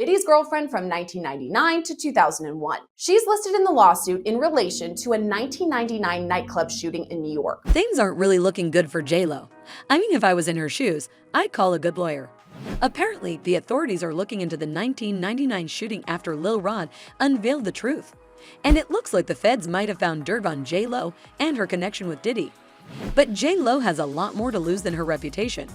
Diddy's girlfriend from 1999 to 2001. She's listed in the lawsuit in relation to a 1999 nightclub shooting in New York. Things aren't really looking good for J Lo. I mean, if I was in her shoes, I'd call a good lawyer. Apparently, the authorities are looking into the 1999 shooting after Lil Rod unveiled the truth. And it looks like the feds might have found dirt on J Lo and her connection with Diddy. But J Lo has a lot more to lose than her reputation.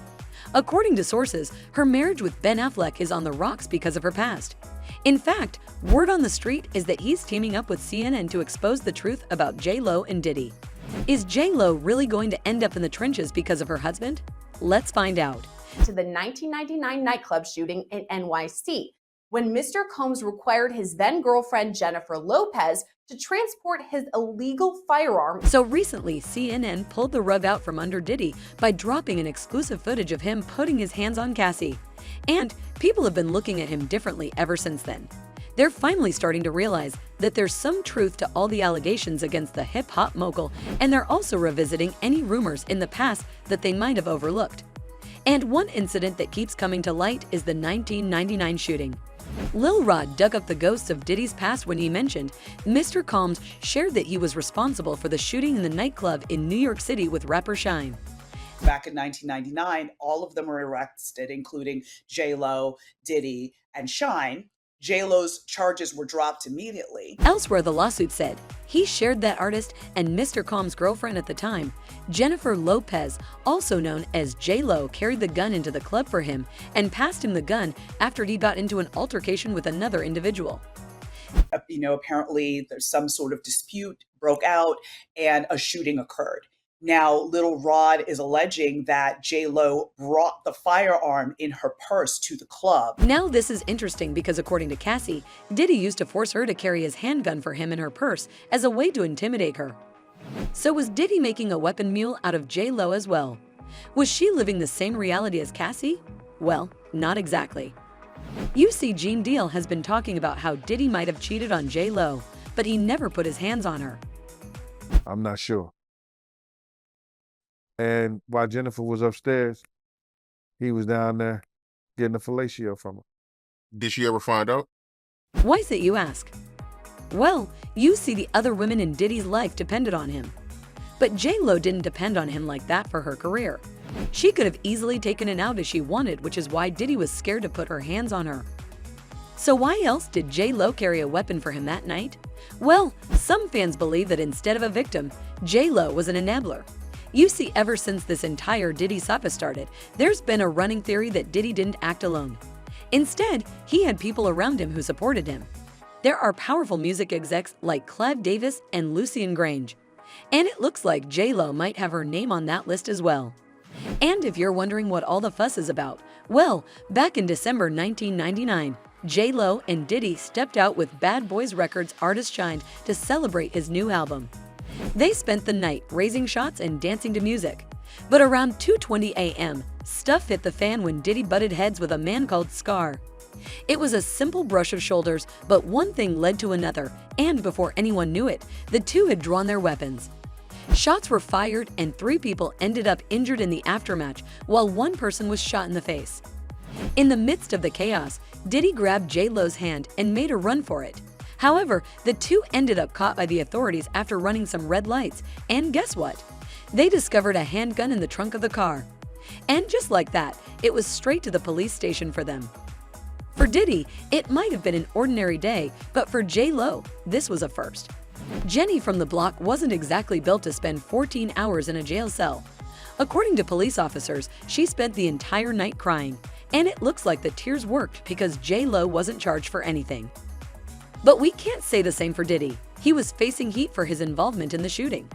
According to sources, her marriage with Ben Affleck is on the rocks because of her past. In fact, word on the street is that he's teaming up with CNN to expose the truth about J Lo and Diddy. Is J Lo really going to end up in the trenches because of her husband? Let's find out. To the 1999 nightclub shooting in NYC, when Mr. Combs required his then girlfriend Jennifer Lopez to transport his illegal firearm. So recently, CNN pulled the rug out from under Diddy by dropping an exclusive footage of him putting his hands on Cassie. And people have been looking at him differently ever since then. They're finally starting to realize that there's some truth to all the allegations against the hip-hop mogul, and they're also revisiting any rumors in the past that they might have overlooked. And one incident that keeps coming to light is the 1999 shooting. Lil Rod dug up the ghosts of Diddy's past when he mentioned Mr. Combs shared that he was responsible for the shooting in the nightclub in New York City with rapper Shine. Back in 1999, all of them were arrested, including J Lo, Diddy, and Shine. J Lo's charges were dropped immediately. Elsewhere, the lawsuit said he shared that artist and Mr. Combs' girlfriend at the time, Jennifer Lopez, also known as J Lo, carried the gun into the club for him and passed him the gun after he got into an altercation with another individual. Apparently there's some sort of dispute broke out and a shooting occurred. Now, Lil Rod is alleging that J Lo brought the firearm in her purse to the club. Now this is interesting because according to Cassie, Diddy used to force her to carry his handgun for him in her purse as a way to intimidate her. So was Diddy making a weapon mule out of J Lo as well? Was she living the same reality as Cassie? Well, not exactly. UC Gene Deal has been talking about how Diddy might have cheated on J Lo, but he never put his hands on her. I'm not sure. And while Jennifer was upstairs, he was down there getting a fellatio from her. Did she ever find out? Why is it, you ask? Well, you see, the other women in Diddy's life depended on him. But J Lo didn't depend on him like that for her career. She could have easily taken it out as she wanted, which is why Diddy was scared to put her hands on her. So why else did J Lo carry a weapon for him that night? Well, some fans believe that instead of a victim, J Lo was an enabler. You see, ever since this entire Diddy saga started, there's been a running theory that Diddy didn't act alone. Instead, he had people around him who supported him. There are powerful music execs like Clive Davis and Lucian Grange. And it looks like J Lo might have her name on that list as well. And if you're wondering what all the fuss is about, well, back in December 1999, J Lo and Diddy stepped out with Bad Boys Records artist Shine to celebrate his new album. They spent the night raising shots and dancing to music. But around 2:20 a.m., stuff hit the fan when Diddy butted heads with a man called Scar. It was a simple brush of shoulders, but one thing led to another, and before anyone knew it, the two had drawn their weapons. Shots were fired and 3 people ended up injured in the aftermath, while 1 person was shot in the face. In the midst of the chaos, Diddy grabbed J Lo's hand and made a run for it. However, the two ended up caught by the authorities after running some red lights, and guess what? They discovered a handgun in the trunk of the car. And just like that, it was straight to the police station for them. For Diddy, it might have been an ordinary day, but for J Lo, this was a first. Jenny from the block wasn't exactly built to spend 14 hours in a jail cell. According to police officers, she spent the entire night crying, and it looks like the tears worked because J Lo wasn't charged for anything. But we can't say the same for Diddy. He was facing heat for his involvement in the shooting.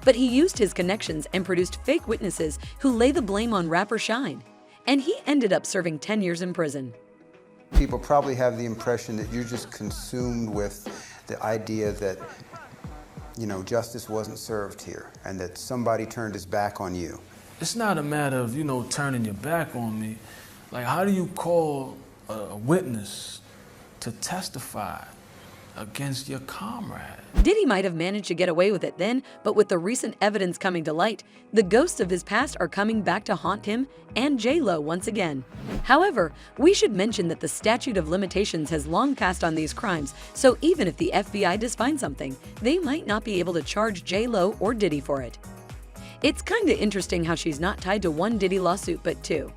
But he used his connections and produced fake witnesses who lay the blame on rapper Shine. And he ended up serving 10 years in prison. People probably have the impression that you're just consumed with the idea that, justice wasn't served here and that somebody turned his back on you. It's not a matter of, turning your back on me. Like, how do you call a witness to testify against your comrade. Diddy might have managed to get away with it then, but with the recent evidence coming to light, the ghosts of his past are coming back to haunt him and J Lo once again. However, we should mention that the statute of limitations has long passed on these crimes, so even if the FBI does find something, they might not be able to charge J Lo or Diddy for it. It's kinda interesting how she's not tied to one Diddy lawsuit but two.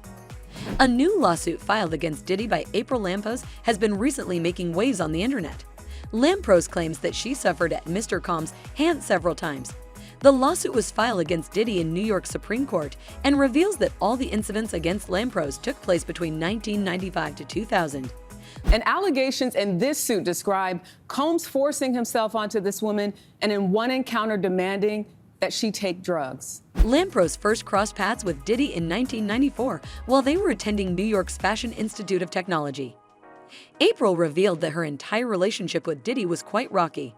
A new lawsuit filed against Diddy by April Lampros has been recently making waves on the internet. Lampros claims that she suffered at Mr. Combs' hands several times. The lawsuit was filed against Diddy in New York Supreme Court and reveals that all the incidents against Lampros took place between 1995 to 2000. And allegations in this suit describe Combs forcing himself onto this woman and in one encounter demanding that she take drugs. Lampros first crossed paths with Diddy in 1994 while they were attending New York's Fashion Institute of Technology. April revealed that her entire relationship with Diddy was quite rocky.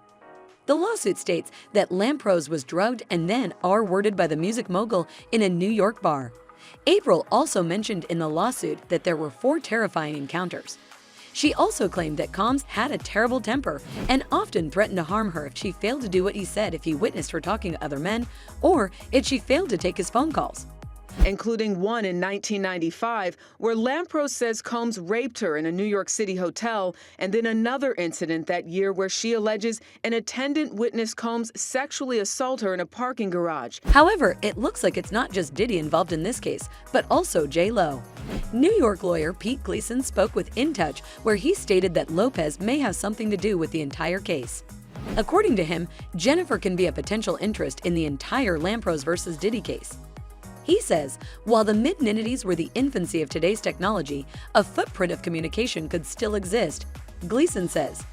The lawsuit states that Lampros was drugged and then R-worded by the music mogul in a New York bar. April also mentioned in the lawsuit that there were 4 terrifying encounters. She also claimed that Combs had a terrible temper and often threatened to harm her if she failed to do what he said if he witnessed her talking to other men or if she failed to take his phone calls. Including one in 1995, where Lampros says Combs raped her in a New York City hotel, and then another incident that year where she alleges an attendant witnessed Combs sexually assault her in a parking garage. However, it looks like it's not just Diddy involved in this case, but also J Lo. New York lawyer Pete Gleason spoke with In Touch, where he stated that Lopez may have something to do with the entire case. According to him, Jennifer can be a potential interest in the entire Lampros versus Diddy case. He says, while the mid-90s were the infancy of today's technology, a footprint of communication could still exist, Gleason says.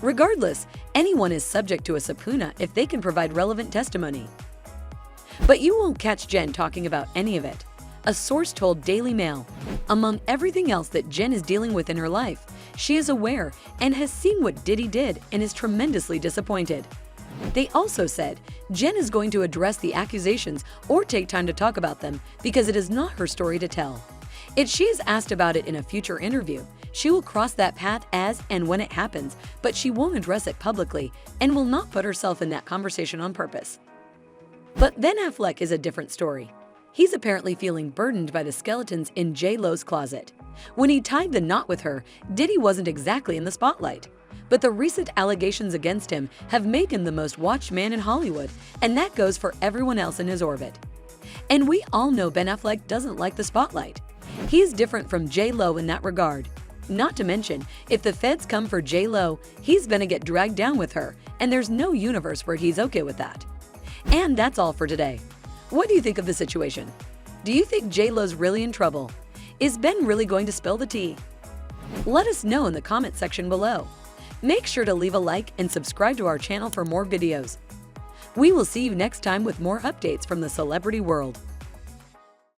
Regardless, anyone is subject to a subpoena if they can provide relevant testimony. But you won't catch Jen talking about any of it. A source told Daily Mail, among everything else that Jen is dealing with in her life, she is aware and has seen what Diddy did and is tremendously disappointed. They also said Jen is going to address the accusations or take time to talk about them because it is not her story to tell. If she is asked about it in a future interview, she will cross that path as and when it happens, but she won't address it publicly and will not put herself in that conversation on purpose. But Ben Affleck is a different story. He's apparently feeling burdened by the skeletons in J Lo's closet. When he tied the knot with her, Diddy wasn't exactly in the spotlight. But the recent allegations against him have made him the most watched man in Hollywood, and that goes for everyone else in his orbit. And we all know Ben Affleck doesn't like the spotlight. He is different from J Lo in that regard. Not to mention, if the feds come for J Lo, he's gonna get dragged down with her, and there's no universe where he's okay with that. And that's all for today. What do you think of the situation? Do you think J Lo's really in trouble? Is Ben really going to spill the tea? Let us know in the comment section below. Make sure to leave a like and subscribe to our channel for more videos. We will see you next time with more updates from the celebrity world.